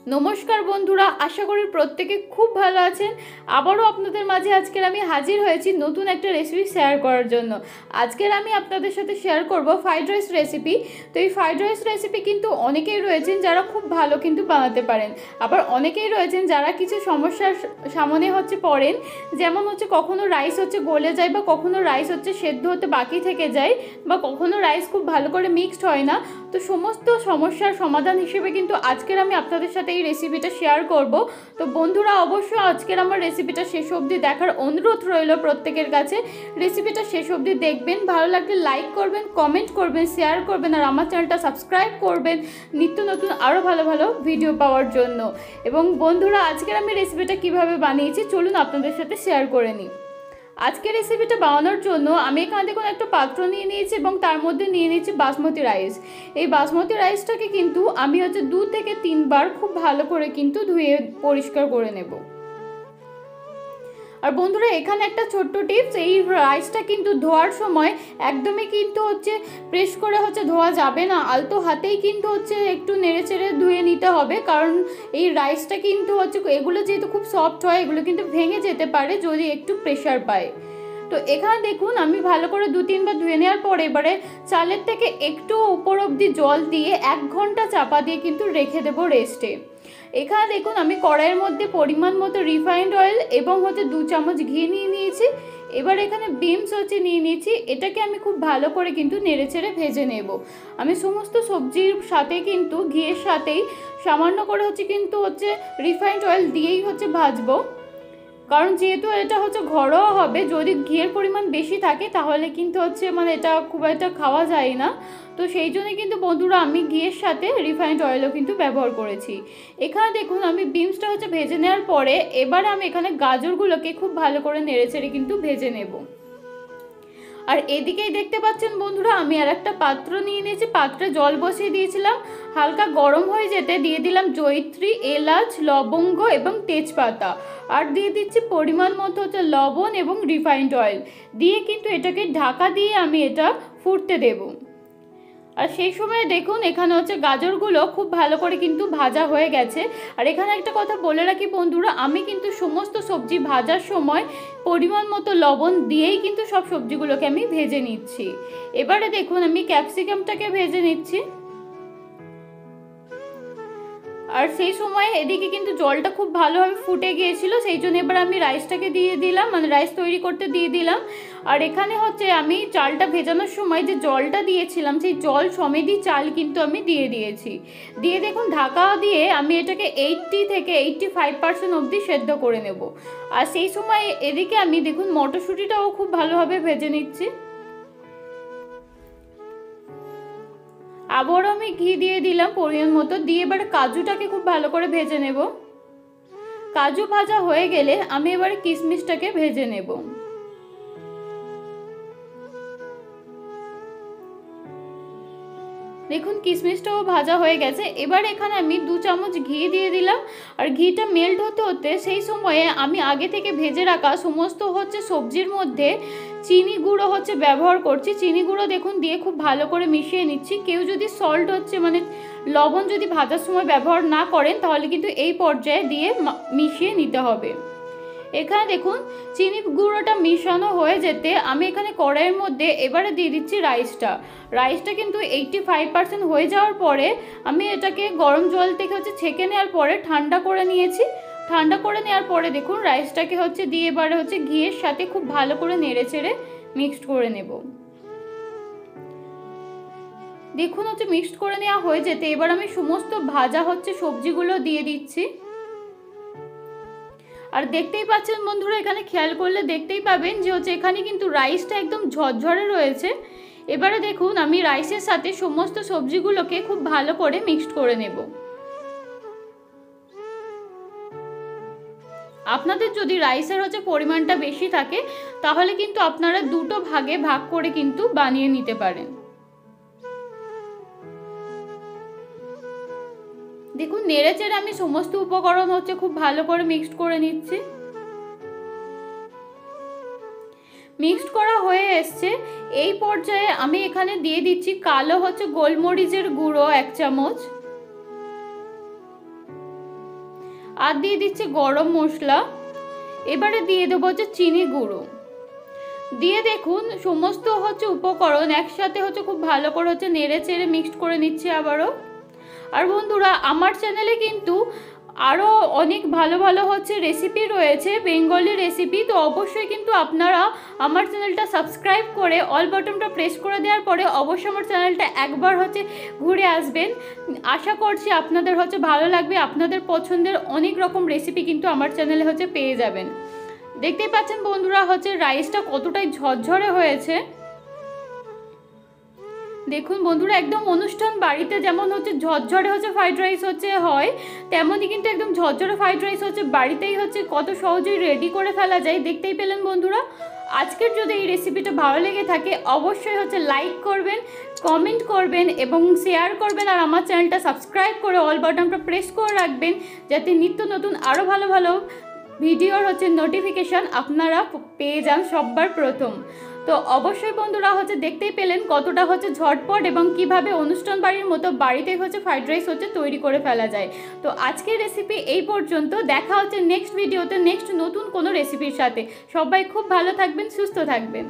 नमस्कार बंधुरा आशा करी प्रत्येके खूब भालो आछेन। आबारो आपनादेर माझे आजकेर आमी हाजिर हयेछि नतून एकटा रेसिपि शेयर करार जोन्नो। आजकेर आमी आपनादेर साथे शेयर करब फ्राइड राइस रेसिपि। तो এই फ्राइड राइस रेसिपि किन्तु अनेकेई रयेछेन जारा खूब भालो किन्तु बानाते पारेन, आबार अनेकेई रयेछेन जारा किछु समस्यार सामने हच्छे पड़ेन, जेमन हच्छे कखनो राइस हच्छे गले जाय बा कखनो राइस हच्छे सेদ্ধ होते बाकी थेके जाय बा कखनो राइस खूब भालो करे मिक्सड हय ना। तो समस्त समस्यार समाधान हिसेबे किन्तु आजकेर आमी आपनादेर साथे এই রেসিপিটা শেয়ার করব। তো বন্ধুরা অবশ্যই আজকের আমার রেসিপিটা শেষ অবধি দেখার অনুরোধ রইল প্রত্যেকের কাছে। রেসিপিটা শেষ অবধি দেখবেন, ভালো লাগলে লাইক করবেন, কমেন্ট করবেন, শেয়ার করবেন আর আমার চ্যানেলটা সাবস্ক্রাইব করবেন নিত্য নতুন আরও ভালো ভালো ভিডিও পাওয়ার জন্য। এবং বন্ধুরা আজকের আমি রেসিপিটা কিভাবে বানিয়েছি চলুন আপনাদের সাথে শেয়ার করে নিই। আজকে রেসিপিটা বানানোর জন্য আমি এখানে দেখুন একটা পাত্র নিয়ে নিয়েছি এবং তার মধ্যে নিয়ে নিয়েছি বাসমতি রাইস। এই বাসমতি রাইসটাকে কিন্তু আমি 2 থেকে 3 বার খুব ভালো করে কিন্তু ধুয়ে পরিষ্কার করে নেব। আর বন্ধুরা এখানে একটা ছোট্ট টিপস, এই রাইসটা কিন্তু ধোয়ার সময় একদমই কিন্তু প্রেস করে ধোয়া যাবে না, আলতো হাতেই কিন্তু একটু নেড়েচেড়ে ধুয়ে নিতে হবে, কারণ এই রাইসটা কিন্তু এগুলো যেহেতু খুব সফট হয় এগুলো কিন্তু ভেঙে যেতে পারে যদি একটু প্রেশার পায়। তো এখানে দেখুন আমি ভালো করে 2-3 বার ধুয়ে নেওয়ার পরে এবারে চালের থেকে একটু উপর অবধি জল দিয়ে 1 ঘন্টা চাপা দিয়ে কিন্তু রেখে দেবো রেস্টে। এখানে দেখুন আমি কড়াইয়ের মধ্যে পরিমাণ মতো রিফাইন্ড অয়েল এবং 2 চামচ ঘি নিয়ে নিয়েছি। এবার এখানে বিনস নিয়ে নিয়েছি, এটাকে আমি খুব ভালো করে কিন্তু নেড়েচেড়ে ভেজে নেব। আমি সমস্ত সবজির সাথে কিন্তু ঘিয়ের সাথেই সামান্য করে কিন্তু রিফাইন্ড অয়েল দিয়েই ভাজবো, কারণ যেহেতু এটা ঘরোয়া হবে, যদি ঘিয়ের পরিমাণ বেশি থাকে তাহলে কিন্তু মানে এটা খুব একটা খাওয়া যায় না। তো সেই জন্য কিন্তু বন্ধুরা আমি ঘিয়ের সাথে রিফাইন্ড অয়েলও কিন্তু ব্যবহার করেছি। এখানে দেখুন আমি বিনসটা ভেজে নেওয়ার পরে এবারে আমি এখানে গাজরগুলোকে খুব ভালো করে নেড়েচেড়ে কিন্তু ভেজে নেব। আর এদিকেই দেখতে পাচ্ছেন বন্ধুরা আমি আর একটা পাত্র নিয়ে নিয়েছি, পাত্রে জল বসিয়ে দিয়েছিলাম, হালকা গরম হয়ে যেতে দিয়ে দিলাম জয়ত্রী, এলাচ, লবঙ্গ এবং তেজপাতা, আর দিয়ে দিচ্ছি পরিমাণ মতো লবণ এবং রিফাইন্ড অয়েল দিয়ে কিন্তু এটাকে ঢাকা দিয়ে আমি এটা ফুটতে দেব। আর সেই সময় দেখুন এখানে গাজরগুলো খুব ভালো করে কিন্তু ভাজা হয়ে গেছে। আর এখানে একটা কথা বলে রাখি বন্ধুরা, আমি কিন্তু সমস্ত সবজি ভাজার সময় পরিমাণ মতো লবণ দিয়েই কিন্তু সব সবজিগুলোকে আমি ভেজে নিচ্ছি। এবারে দেখুন আমি ক্যাপসিকামটাকে ভেজে নিচ্ছি। আর সেই সময় এদিকে কিন্তু জলটা খুব ভালোভাবে ফুটে গিয়েছিল, সেই জন্য এবার আমি রাইসটাকে দিয়ে দিলাম, মানে রাইস তৈরি করতে দিয়ে দিলাম। আর এখানে আমি চালটা ভেজানোর সময় যে জলটা দিয়েছিলাম সেই জল সমেতই চাল কিন্তু আমি দিয়ে দিয়েছি। দিয়ে দেখুন ঢাকা দিয়ে আমি এটাকে 80 থেকে 85% অবধি সেদ্ধ করে নেব। আর সেই সময় এদিকে আমি দেখুন মটরশুঁটিটাও খুব ভালোভাবে ভেজে নিচ্ছি। আবারও আমি ঘি দিয়ে দিলাম পরিমাণ মতো, দিয়ে এবারে কাজুটাকে খুব ভালো করে ভেজে নেব। কাজু ভাজা হয়ে গেলে আমি এবারে কিশমিশটাকে ভেজে নেব। দেখুন কিশমিশটাও ভাজা হয়ে গেছে। এবার এখানে আমি 2 চামচ ঘি দিয়ে দিলাম। আর ঘিটা মেল্ট হতে হতে সেই সময়ে আমি আগে থেকে ভেজে রাখা সমস্ত সবজির মধ্যে চিনি গুঁড়ো ব্যবহার করছি। চিনি গুঁড়ো দেখুন দিয়ে খুব ভালো করে মিশিয়ে নিচ্ছি। কেউ যদি সল্ট মানে লবণ যদি ভাজার সময় ব্যবহার না করেন তাহলে কিন্তু এই পর্যায়ে দিয়ে মিশিয়ে নিতে হবে। এখানে দেখুন চিনি গুঁড়োটা মিশানো হয়ে যেতে আমি এখানে কড়াইয়ের মধ্যে এবারে দিয়ে দিচ্ছি রাইসটা কিন্তু 85% হয়ে যাওয়ার পরে আমি এটাকে গরম জল থেকে ছেঁকে নেওয়ার পরে ঠান্ডা করে নিয়েছি। ঠান্ডা করে নেওয়ার পরে দেখুন রাইসটাকে দিয়ে এবারে ঘিয়ের সাথে খুব ভালো করে নেড়েচেড়ে মিক্সড করে নেব। দেখুন মিক্সড করে নেওয়া হয়ে যেতে এবার আমি সমস্ত ভাজা সবজিগুলো দিয়ে দিচ্ছি। আর দেখতেই পাচ্ছেন বন্ধুরা এখানে খেয়াল করলে দেখতেই পাবেন যে এখানে কিন্তু রাইসটা একদম ঝরঝরে রয়েছে। এবারে দেখুন আমি রাইসের সাথে সমস্ত সবজিগুলোকে খুব ভালো করে মিক্সড করে নেব। আপনাদের যদি রাইসের পরিমাণটা বেশি থাকে তাহলে কিন্তু আপনারা 2টো ভাগে ভাগ করে কিন্তু বানিয়ে নিতে পারেন। দেখুন নেড়েচেড়ে আমি সমস্ত উপকরণ খুব ভালো করে মিক্সড করে নিচ্ছি। মিক্সড করা হয়ে এসছে। এই পর্যায়ে আমি এখানে দিয়ে দিচ্ছি কালো গোলমরিচের গুঁড়ো 1 চামচ, আর দিয়ে দিচ্ছে গরম মশলা। এবারে দিয়ে দেবো হচ্ছে চিনি গুঁড়ো। দিয়ে দেখুন সমস্ত হচ্ছে উপকরণ একসাথে হচ্ছে খুব ভালো করে হচ্ছে নেড়ে চেড়ে মিক্সড করে নিচ্ছে আবারও। আর বন্ধুরা আমার চ্যানেলে কিন্তু আরও অনেক ভালো ভালো হচ্ছে রেসিপি রয়েছে, বেঙ্গলি রেসিপি। তো অবশ্যই কিন্তু আপনারা আমার চ্যানেলটা সাবস্ক্রাইব করে অল বাটনটা প্রেস করে দেওয়ার পরে অবশ্যই আমার চ্যানেলটা একবার হচ্ছে ঘুরে আসবেন। আশা করছি আপনাদের হচ্ছে ভালো লাগবে, আপনাদের পছন্দের অনেক রকম রেসিপি কিন্তু আমার চ্যানেলে হচ্ছে পেয়ে যাবেন। দেখতেই পাচ্ছেন বন্ধুরা হচ্ছে রাইসটা কতটাই ঝরঝরে হয়েছে। দেখুন বন্ধুরা একদম অনুষ্ঠান বাড়িতে যেমন হচ্ছে ঝরঝরে হচ্ছে ফ্রাইড রাইস হচ্ছে হয়, তেমনই কিন্তু একদম ঝরঝরে ফ্রাইড রাইস হচ্ছে বাড়িতেই হচ্ছে কত সহজেই রেডি করে ফেলা যায়। দেখতেই পেলেন বন্ধুরা। আজকের যদি এই রেসিপিটা ভালো লেগে থাকে অবশ্যই হচ্ছে লাইক করবেন, কমেন্ট করবেন এবং শেয়ার করবেন। আর আমার চ্যানেলটা সাবস্ক্রাইব করে অল বাটনটা প্রেস করে রাখবেন, যাতে নিত্য নতুন আরও ভালো ভালো ভিডিওর হচ্ছে নোটিফিকেশান আপনারা পেয়ে যান সবার প্রথম। তো অবশ্যই বন্ধুরা হচ্ছে দেখতেই পেলেন কতটা হচ্ছে ঝটপট এবং কিভাবে অনুষ্ঠান বাড়ির মতো বাড়িতেই হচ্ছে ফ্রাইড রাইস হচ্ছে তৈরি করে ফেলা যায়। তো আজকের রেসিপি এই পর্যন্ত, দেখা হচ্ছে নেক্সট ভিডিওতে নেক্সট নতুন কোনো রেসিপির সাথে। সবাই খুব ভালো থাকবেন, সুস্থ থাকবেন।